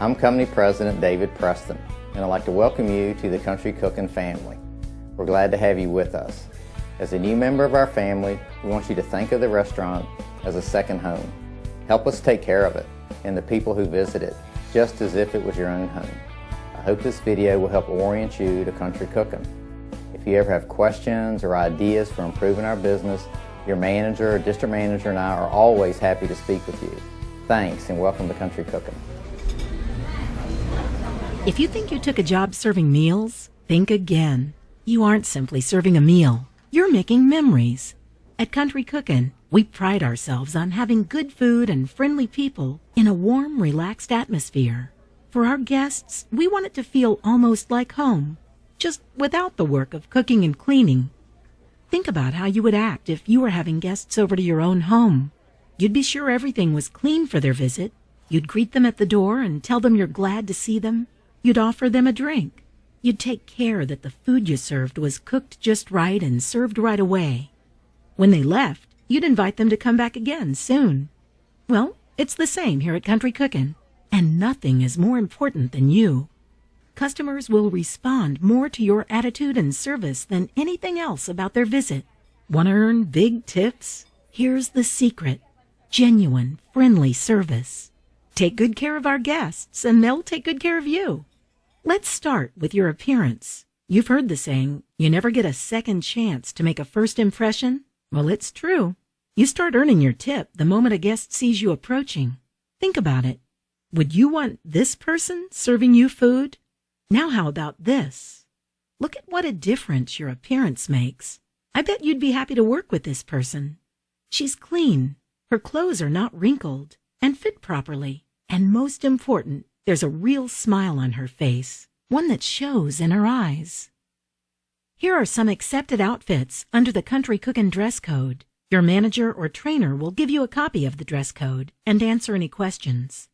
I'm Company President David Preston, and I'd like to welcome you to the Country Cooking family. We're glad to have you with us. As a new member of our family, we want you to think of the restaurant as a second home. Help us take care of it and the people who visit it, just as if it was your own home. I hope this video will help orient you to country cooking. If you ever have questions or ideas for improving our business, your manager or district manager and I are always happy to speak with you. Thanks, and welcome to Country Cooking. If you think you took a job serving meals, think again. You aren't simply serving a meal. You're making memories. At Country Cookin', we pride ourselves on having good food and friendly people in a warm, relaxed atmosphere. For our guests, we want it to feel almost like home, just without the work of cooking and cleaning. Think about how you would act if you were having guests over to your own home. You'd be sure everything was clean for their visit. You'd greet them at the door and tell them you're glad to see them. You'd offer them a drink. You'd take care that the food you served was cooked just right and served right away. When they left, you'd invite them to come back again soon. Well, it's the same here at Country Cookin', and nothing is more important than you. Customers will respond more to your attitude and service than anything else about their visit. Want to earn big tips? Here's the secret: genuine, friendly service. Take good care of our guests, and they'll take good care of you. Let's start with your appearance. You've heard the saying, you never get a second chance to make a first impression. Well, it's true. You start earning your tip the moment a guest sees you approaching. Think about it. Would you want this person serving you food? Now how about this? Look at what a difference your appearance makes. I bet you'd be happy to work with this person. She's clean. Her clothes are not wrinkled and fit properly. And most important, there's a real smile on her face, one that shows in her eyes. Here are some accepted outfits under the Country Cookin' dress code. Your manager or trainer will give you a copy of the dress code and answer any questions.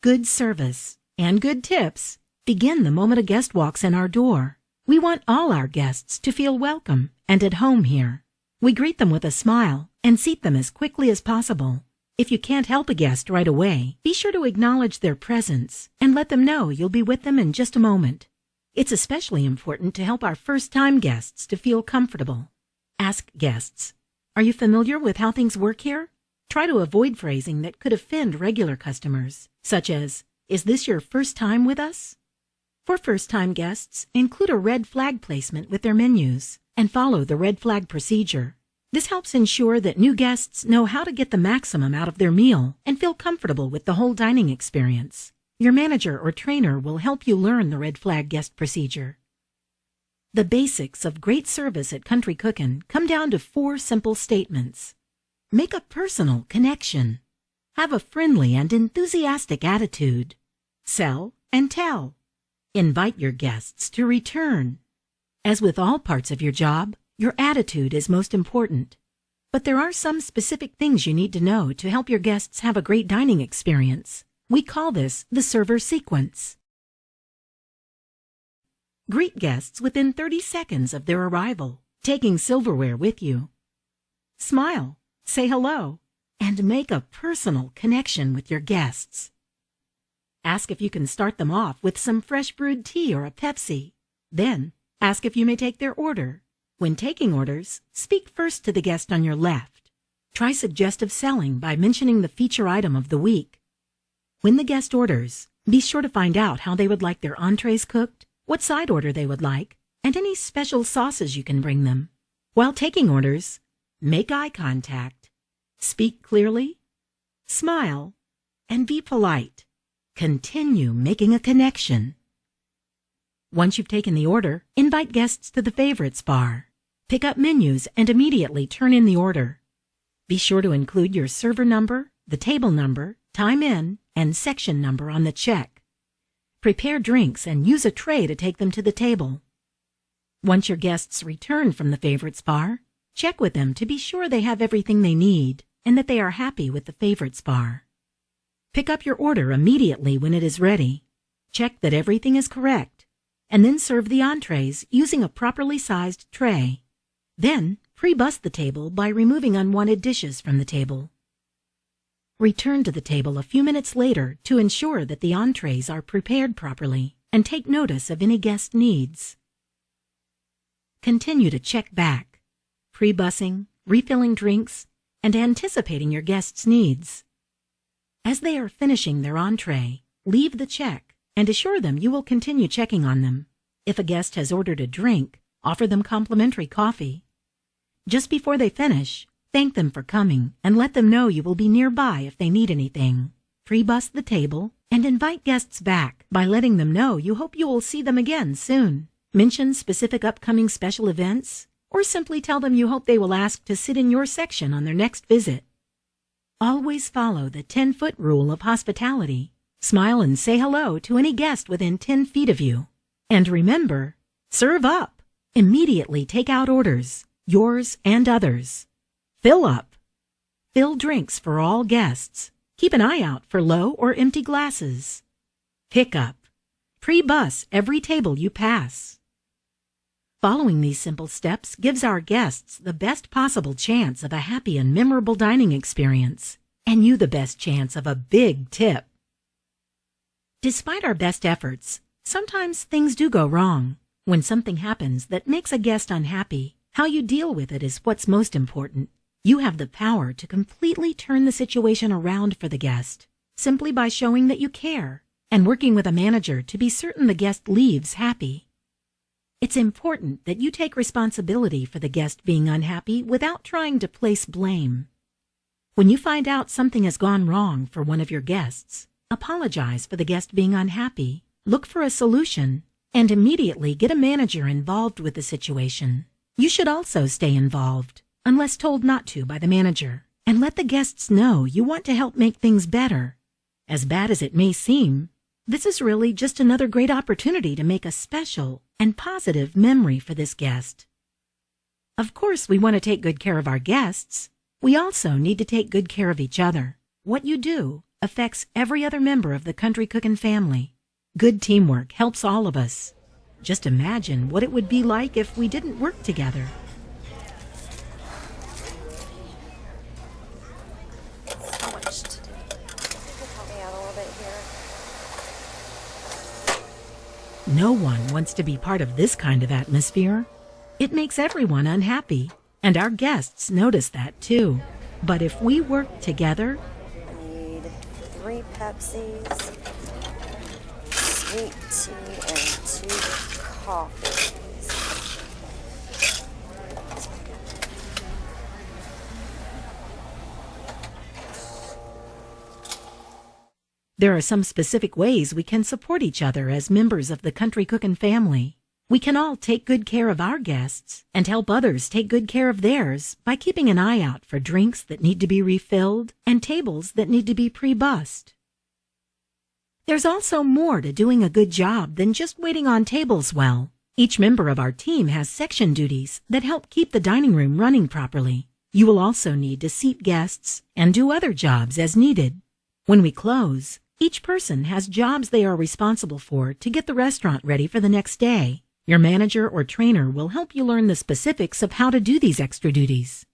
Good service and good tips begin the moment a guest walks in our door. We want all our guests to feel welcome and at home here. We greet them with a smile and seat them as quickly as possible. If you can't help a guest right away, be sure to acknowledge their presence and let them know you'll be with them in just a moment. It's especially important to help our first-time guests to feel comfortable. Ask guests, "Are you familiar with how things work here?" Try to avoid phrasing that could offend regular customers, such as, "Is this your first time with us?" For first-time guests, include a red flag placement with their menus and follow the red flag procedure. This helps ensure that new guests know how to get the maximum out of their meal and feel comfortable with the whole dining experience. Your manager or trainer will help you learn the red flag guest procedure. The basics of great service at Country Cookin' come down to 4 simple statements. Make a personal connection. Have a friendly and enthusiastic attitude. Sell and tell. Invite your guests to return. As with all parts of your job, your attitude is most important. But there are some specific things you need to know to help your guests have a great dining experience. We call this the server sequence. Greet guests within 30 seconds of their arrival, taking silverware with you. Smile, say hello, and make a personal connection with your guests. Ask if you can start them off with some fresh brewed tea or a Pepsi. Then, ask if you may take their order. When taking orders, speak first to the guest on your left. Try suggestive selling by mentioning the feature item of the week. When the guest orders, be sure to find out how they would like their entrees cooked, what side order they would like, and any special sauces you can bring them. While taking orders, make eye contact, speak clearly, smile, and be polite. Continue making a connection. Once you've taken the order, invite guests to the favorites bar. Pick up menus and immediately turn in the order. Be sure to include your server number, the table number, time in, and section number on the check. Prepare drinks and use a tray to take them to the table. Once your guests return from the favorites bar, check with them to be sure they have everything they need and that they are happy with the favorites bar. Pick up your order immediately when it is ready. Check that everything is correct, and then serve the entrees using a properly sized tray. Then, pre-bus the table by removing unwanted dishes from the table. Return to the table a few minutes later to ensure that the entrees are prepared properly and take notice of any guest needs. Continue to check back, pre-bussing, refilling drinks, and anticipating your guests' needs. As they are finishing their entree, leave the check and assure them you will continue checking on them. If a guest has ordered a drink, offer them complimentary coffee. Just before they finish, thank them for coming and let them know you will be nearby if they need anything. Pre-bus the table and invite guests back by letting them know you hope you will see them again soon. Mention specific upcoming special events, or simply tell them you hope they will ask to sit in your section on their next visit. Always follow the 10-foot rule of hospitality. Smile and say hello to any guest within 10 feet of you. And remember, serve up. Immediately take out orders, yours and others. Fill up. Fill drinks for all guests. Keep an eye out for low or empty glasses. Pick up. Pre-bus every table you pass. Following these simple steps gives our guests the best possible chance of a happy and memorable dining experience, and you the best chance of a big tip. Despite our best efforts, sometimes things do go wrong. When something happens that makes a guest unhappy, how you deal with it is what's most important. You have the power to completely turn the situation around for the guest, simply by showing that you care and working with a manager to be certain the guest leaves happy. It's important that you take responsibility for the guest being unhappy without trying to place blame. When you find out something has gone wrong for one of your guests, apologize for the guest being unhappy, look for a solution, and immediately get a manager involved with the situation. You should also stay involved, unless told not to by the manager, and let the guests know you want to help make things better. As bad as it may seem, this is really just another great opportunity to make a special and positive memory for this guest. Of course, we want to take good care of our guests. We also need to take good care of each other. What you do affects every other member of the Country Cookin' family. Good teamwork helps all of us. Just imagine what it would be like if we didn't work together. So much to do. Help me out a little bit here. No one wants to be part of this kind of atmosphere. It makes everyone unhappy, and our guests notice that too. But if we work together, I need 3 Pepsis, sweet tea, and 2 coffees. there are some specific ways we can support each other as members of the Country Cookin' family. We can all take good care of our guests and help others take good care of theirs by keeping an eye out for drinks that need to be refilled and tables that need to be pre-bussed. There's also more to doing a good job than just waiting on tables well. Each member of our team has section duties that help keep the dining room running properly. You will also need to seat guests and do other jobs as needed. When we close, each person has jobs they are responsible for to get the restaurant ready for the next day. Your manager or trainer will help you learn the specifics of how to do these extra duties.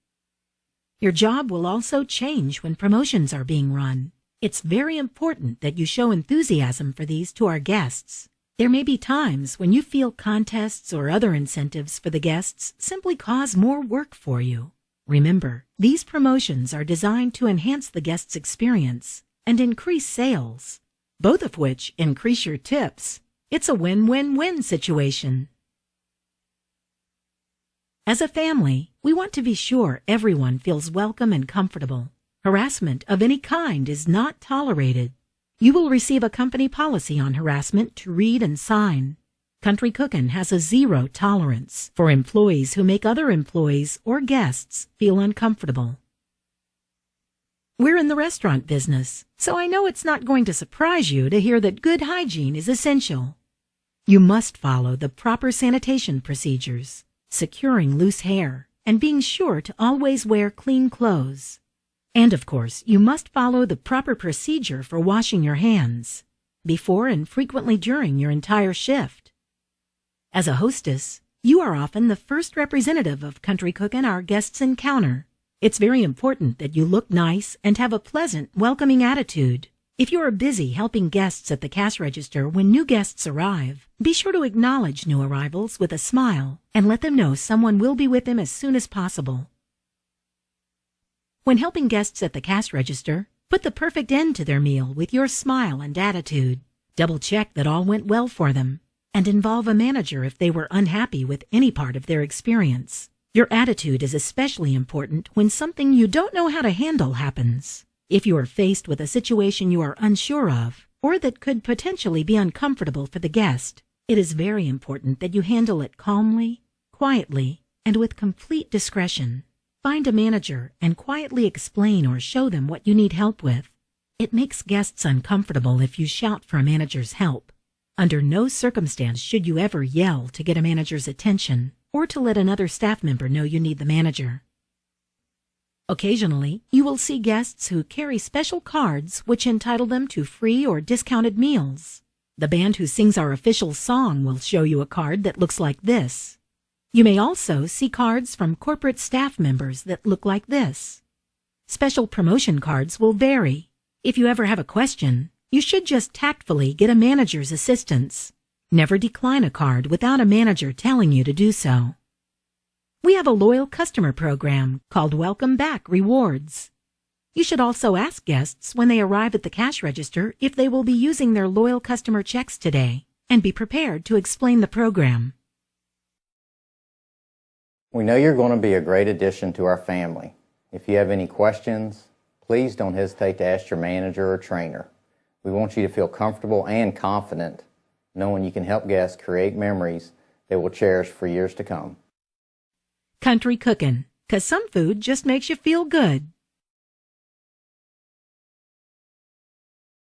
Your job will also change when promotions are being run. It's very important that you show enthusiasm for these to our guests. There may be times when you feel contests or other incentives for the guests simply cause more work for you. Remember, these promotions are designed to enhance the guest's experience and increase sales, both of which increase your tips. It's a win-win-win situation. As a family, we want to be sure everyone feels welcome and comfortable. Harassment of any kind is not tolerated. You will receive a company policy on harassment to read and sign. Country Cookin' has a zero tolerance for employees who make other employees or guests feel uncomfortable. We're in the restaurant business, so I know it's not going to surprise you to hear that good hygiene is essential. You must follow the proper sanitation procedures, securing loose hair, and being sure to always wear clean clothes. And of course, you must follow the proper procedure for washing your hands, before and frequently during your entire shift. As a hostess, you are often the first representative of Country Cookin' our guests encounter. It's very important that you look nice and have a pleasant, welcoming attitude. If you are busy helping guests at the cash register when new guests arrive, be sure to acknowledge new arrivals with a smile and let them know someone will be with them as soon as possible. When helping guests at the cash register, put the perfect end to their meal with your smile and attitude. Double-check that all went well for them, and involve a manager if they were unhappy with any part of their experience. Your attitude is especially important when something you don't know how to handle happens. If you are faced with a situation you are unsure of, or that could potentially be uncomfortable for the guest, it is very important that you handle it calmly, quietly, and with complete discretion. Find a manager and quietly explain or show them what you need help with. It makes guests uncomfortable if you shout for a manager's help. Under no circumstance should you ever yell to get a manager's attention or to let another staff member know you need the manager. Occasionally, you will see guests who carry special cards which entitle them to free or discounted meals. The band who sings our official song will show you a card that looks like this. You may also see cards from corporate staff members that look like this. Special promotion cards will vary. If you ever have a question, you should just tactfully get a manager's assistance. Never decline a card without a manager telling you to do so. We have a loyal customer program called Welcome Back Rewards. You should also ask guests when they arrive at the cash register if they will be using their loyal customer checks today, and be prepared to explain the program. We know you're going to be a great addition to our family. If you have any questions, please don't hesitate to ask your manager or trainer. We want you to feel comfortable and confident, knowing you can help guests create memories they will cherish for years to come. Country Cookin', 'cause some food just makes you feel good.